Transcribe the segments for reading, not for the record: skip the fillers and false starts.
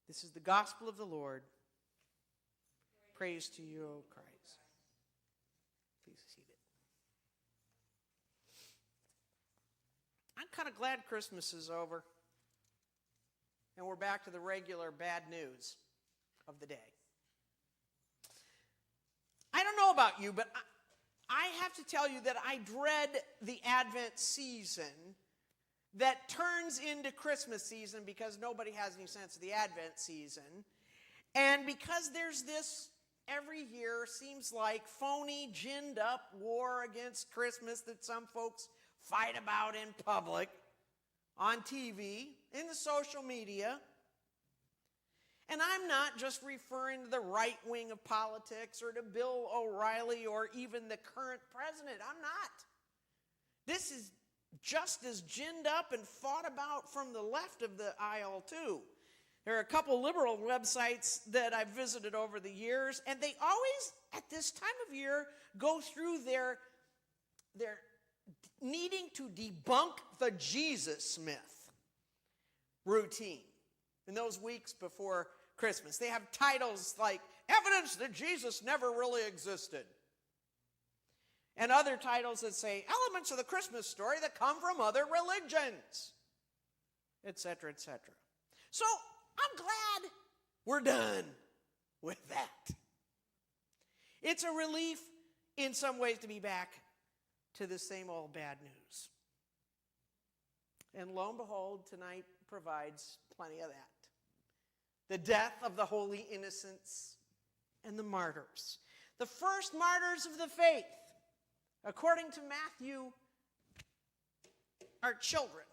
This is the gospel of the Lord. Praise to you, O Christ. Please be seated. I'm kind of glad Christmas is over. And we're back to the regular bad news of the day. I don't know about you, but I have to tell you that I dread the Advent season that turns into Christmas season because nobody has any sense of the Advent season. And because there's this, every year, seems like phony, ginned up war against Christmas that some folks fight about in public, on TV, in the social media. And I'm not just referring to the right wing of politics or to Bill O'Reilly or even the current president. I'm not. This is just as ginned up and fought about from the left of the aisle too. There are a couple liberal websites that I've visited over the years, and they always, at this time of year, go through their needing to debunk the Jesus myth routine in those weeks before Christmas. They have titles like, Evidence that Jesus Never Really Existed. And other titles that say, Elements of the Christmas Story that Come from Other Religions, etc., etc. So, I'm glad we're done with that. It's a relief in some ways to be back to the same old bad news. And lo and behold, tonight provides plenty of that. The death of the holy innocents and the martyrs. The first martyrs of the faith, according to Matthew, are children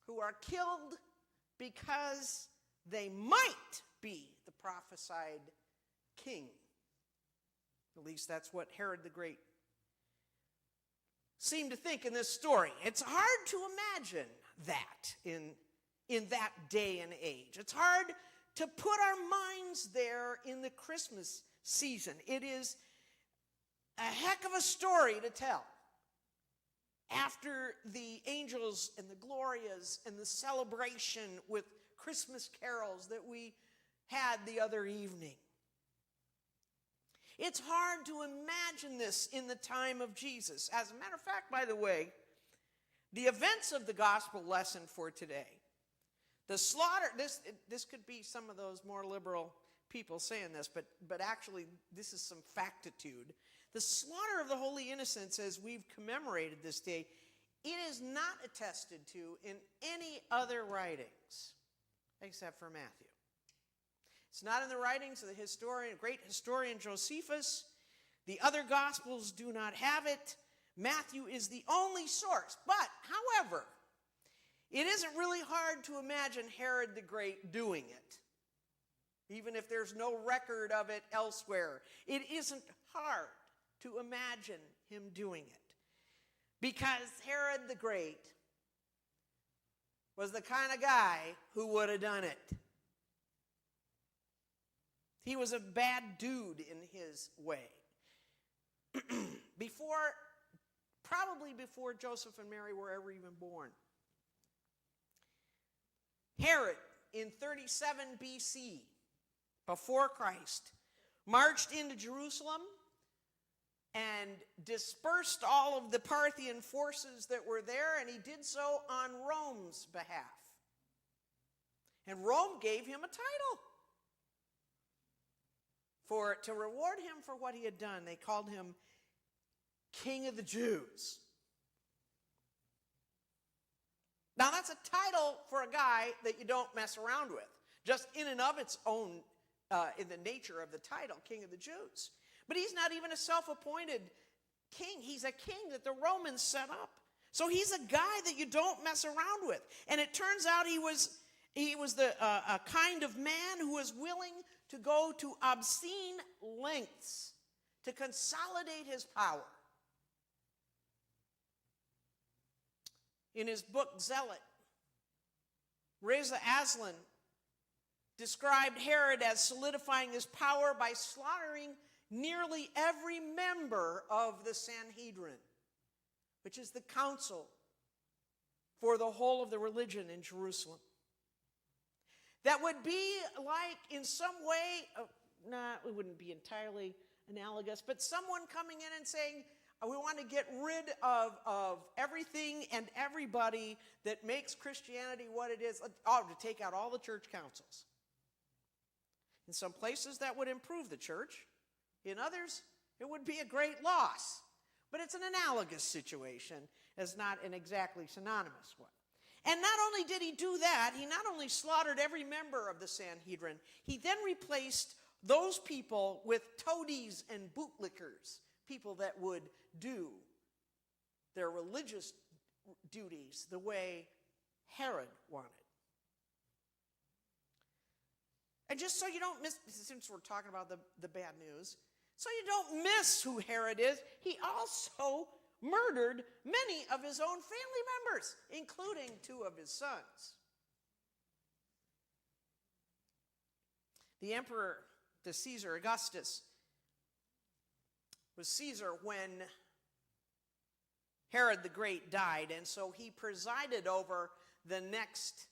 who are killed because they might be the prophesied king. At least that's what Herod the Great seemed to think in this story. It's hard to imagine that in that day and age. It's hard to put our minds there in the Christmas season. It is a heck of a story to tell. After the angels and the Glorias and the celebration with Christmas carols that we had the other evening. It's hard to imagine this in the time of Jesus. As a matter of fact, by the way, the events of the gospel lesson for today, the slaughter, this could be some of those more liberal people saying this, but actually this is some factitude. The slaughter of the holy innocents, as we've commemorated this day, it is not attested to in any other writings except for Matthew. It's not in the writings of the great historian Josephus. The other Gospels do not have it. Matthew is the only source. But, however, it isn't really hard to imagine Herod the Great doing it, even if there's no record of it elsewhere. It isn't hard to imagine him doing it, because Herod the Great was the kind of guy who would have done it. He was a bad dude in his way. Probably before Joseph and Mary were ever even born. Herod, in 37 BC, before Christ, marched into Jerusalem and dispersed all of the Parthian forces that were there, and he did so on Rome's behalf. And Rome gave him a title. To reward him for what he had done, they called him King of the Jews. Now that's a title for a guy that you don't mess around with, just in and of its own, in the nature of the title, King of the Jews. But he's not even a self-appointed king. He's a king that the Romans set up. So he's a guy that you don't mess around with. And it turns out he was a kind of man who was willing to go to obscene lengths to consolidate his power. In his book, Zealot, Reza Aslan described Herod as solidifying his power by slaughtering nearly every member of the Sanhedrin, which is the council for the whole of the religion in Jerusalem. that would be like in some way, it wouldn't be entirely analogous, but someone coming in and saying, we want to get rid of everything and everybody that makes Christianity what it is, to take out all the church councils. In some places that would improve the church. In others, it would be a great loss. But it's an analogous situation, as not an exactly synonymous one. And not only did he do that, he not only slaughtered every member of the Sanhedrin, he then replaced those people with toadies and bootlickers, people that would do their religious duties the way Herod wanted. And just so you don't miss, since we're talking about the bad news, so you don't miss who Herod is, he also murdered many of his own family members, including 2 of his sons. The emperor, the Caesar Augustus, was Caesar when Herod the Great died, and so he presided over the next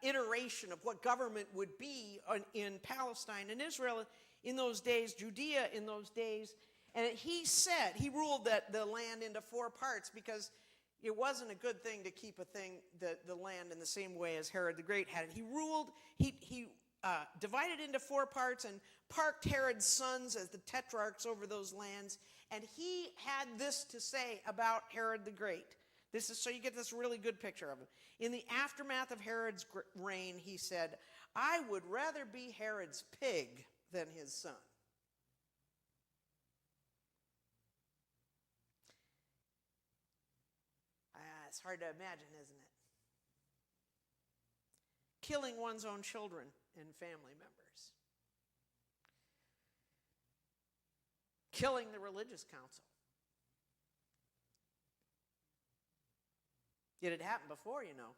iteration of what government would be in Palestine and Israel in those days, Judea in those days. And he ruled the land into 4 parts because it wasn't a good thing to keep the land in the same way as Herod the Great had it. He divided into 4 parts and parked Herod's sons as the tetrarchs over those lands. And he had this to say about Herod the Great. This is so you get this really good picture of him. In the aftermath of Herod's reign, he said, "I would rather be Herod's pig than his son." It's hard to imagine, isn't it? Killing one's own children and family members. Killing the religious council. It had happened before, you know.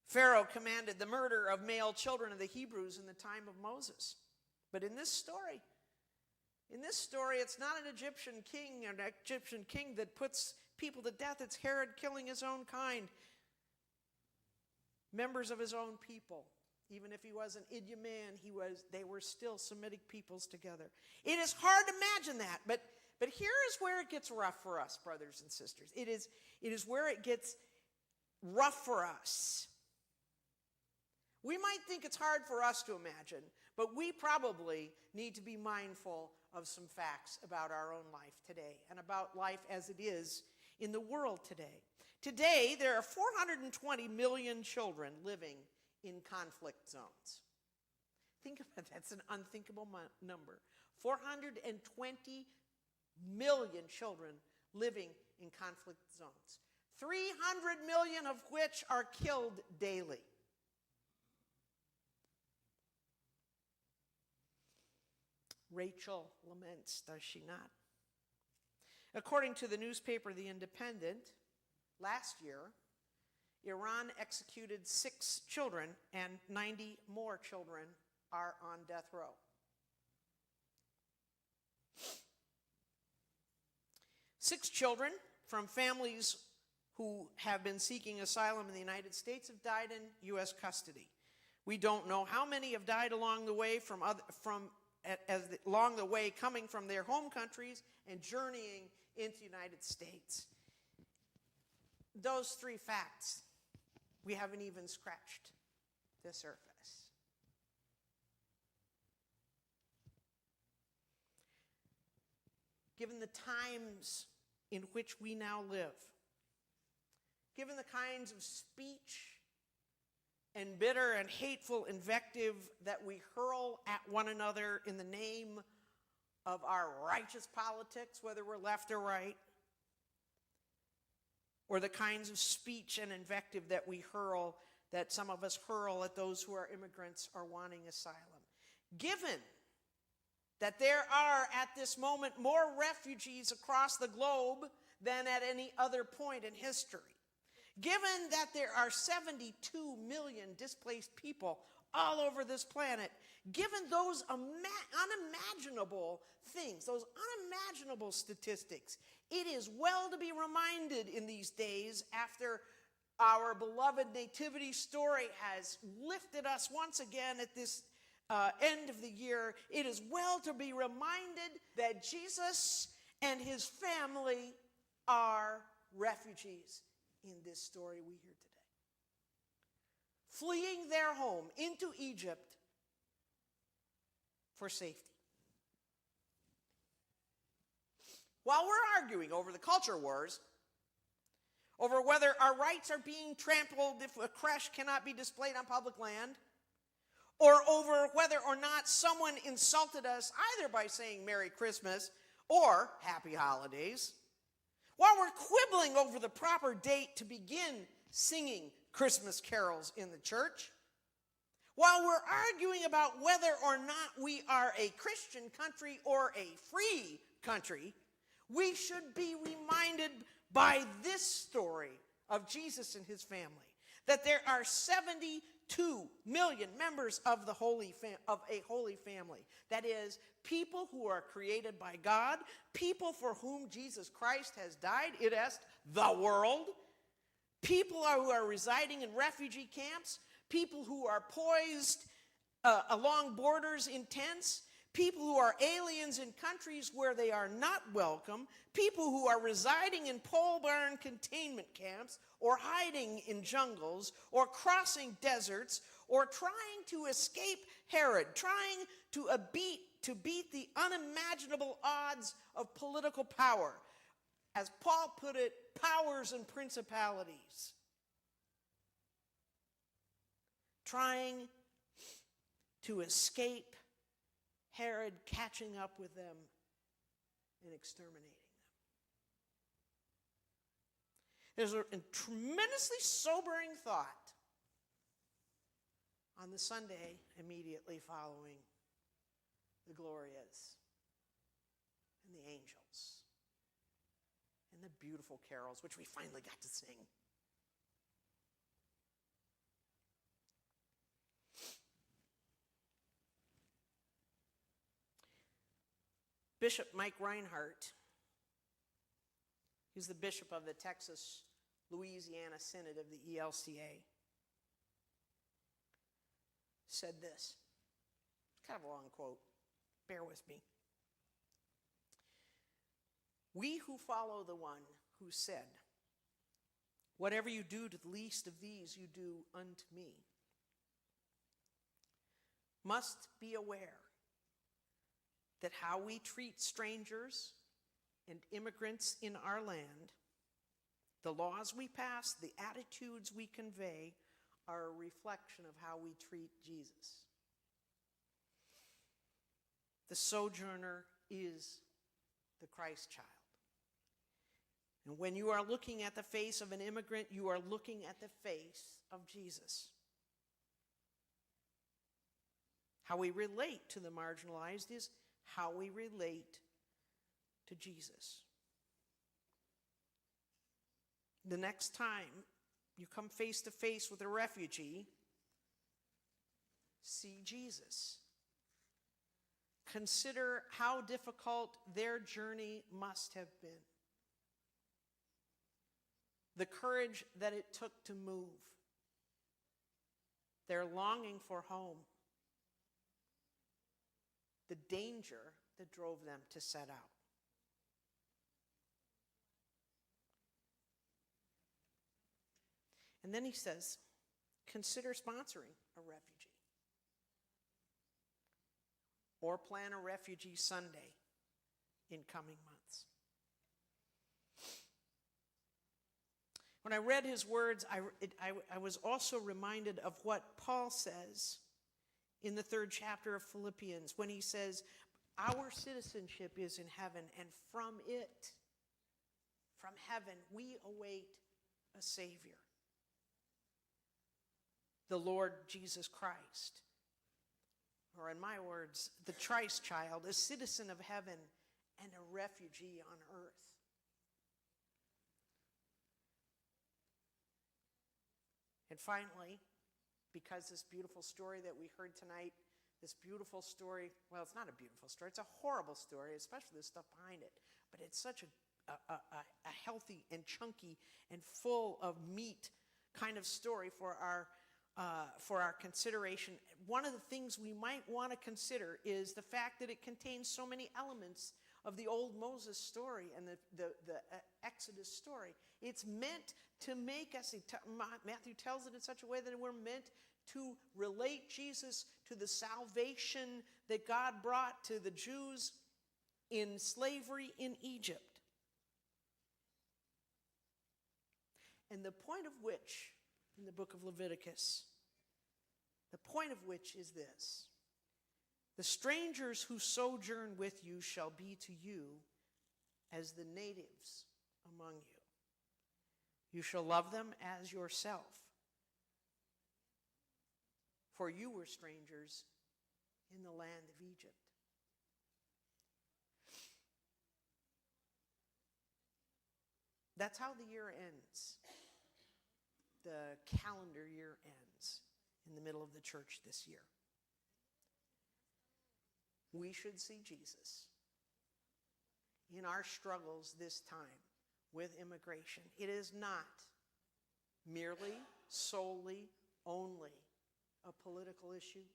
Pharaoh commanded the murder of male children of the Hebrews in the time of Moses. But in this story, it's not an Egyptian king that puts people to death. It's Herod killing his own kind, members of his own people. Even if he was an Idi man, they were still Semitic peoples together. It is hard to imagine that, but here is where it gets rough for us, brothers and sisters. It is where it gets rough for us. We might think it's hard for us to imagine, but we probably need to be mindful of some facts about our own life today and about life as it is in the world today. Today, there are 420 million children living in conflict zones. Think about that. That's an unthinkable number. 420 million children living in conflict zones. 300 million of which are killed daily. Rachel laments, does she not? According to the newspaper The Independent, last year, Iran executed 6 children and 90 more children are on death row. Six children from families who have been seeking asylum in the United States have died in U.S. custody. We don't know how many have died along the way along the way coming from their home countries and journeying into the United States. Those 3 facts, we haven't even scratched the surface. Given the times in which we now live, given the kinds of speech and bitter and hateful invective that we hurl at one another in the name of our righteous politics, whether we're left or right, or the kinds of speech and invective that some of us hurl at those who are immigrants or wanting asylum. Given that there are at this moment more refugees across the globe than at any other point in history, given that there are 72 million displaced people all over this planet, given those unimaginable things, those unimaginable statistics, it is well to be reminded in these days after Our beloved nativity story has lifted us once again at this end of the year. It is well to be reminded that Jesus and his family are refugees in this story we hear today. Fleeing their home into Egypt for safety. While we're arguing over the culture wars, over whether our rights are being trampled if a creche cannot be displayed on public land, or over whether or not someone insulted us either by saying Merry Christmas or Happy Holidays, while we're quibbling over the proper date to begin singing Christmas carols in the church, while we're arguing about whether or not we are a Christian country or a free country, we should be reminded by this story of Jesus and his family that there are 72 million members of a holy family. That is, people who are created by God, people for whom Jesus Christ has died, it is the world, people who are residing in refugee camps, people who are poised along borders in tents, people who are aliens in countries where they are not welcome, people who are residing in pole barn containment camps, or hiding in jungles, or crossing deserts, or trying to escape Herod, trying to beat the unimaginable odds of political power. As Paul put it, powers and principalities. Trying to escape Herod catching up with them and exterminating them. There's a tremendously sobering thought on the Sunday immediately following the Glorias and the angels and the beautiful carols, which we finally got to sing. Bishop Mike Reinhardt, who's the bishop of the Texas-Louisiana Synod of the ELCA, said this. It's kind of a long quote. Bear with me. We who follow the one who said, "Whatever you do to the least of these, you do unto me," must be aware that how we treat strangers and immigrants in our land, the laws we pass, the attitudes we convey, are a reflection of how we treat Jesus. The sojourner is the Christ child. And when you are looking at the face of an immigrant, you are looking at the face of Jesus. How we relate to the marginalized is how we relate to Jesus. The next time you come face to face with a refugee, see Jesus. Consider how difficult their journey must have been. The courage that it took to move. Their longing for home. The danger that drove them to set out. And then he says, consider sponsoring a refugee. Or plan a refugee Sunday in coming months. When I read his words, I was also reminded of what Paul says in the 3rd chapter of Philippians, when he says, our citizenship is in heaven, and from it, from heaven, we await a Savior, the Lord Jesus Christ. Or in my words, the Christ child, a citizen of heaven and a refugee on earth. And finally, because this beautiful story that we heard tonight, this beautiful story, well, it's not a beautiful story, it's a horrible story, especially the stuff behind it, but it's such a healthy and chunky and full of meat kind of story for our consideration. One of the things we might want to consider is the fact that it contains so many elements of the old Moses story and the Exodus story. It's meant to make us, Matthew tells it in such a way that we're meant to relate Jesus to the salvation that God brought to the Jews in slavery in Egypt. And the point of which, in the book of Leviticus, the point of which is this: the strangers who sojourn with you shall be to you as the natives among you. You shall love them as yourself, for you were strangers in the land of Egypt. That's how the year ends. The calendar year ends in the middle of the church this year. We should see Jesus in our struggles this time with immigration. It is not merely, solely, only a political issue.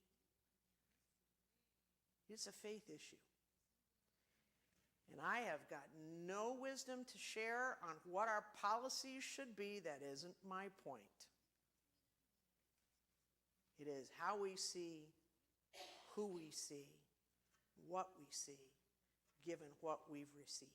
It's a faith issue. And I have got no wisdom to share on what our policies should be. That isn't my point. It is how we see, who we see, what we see, given what we've received.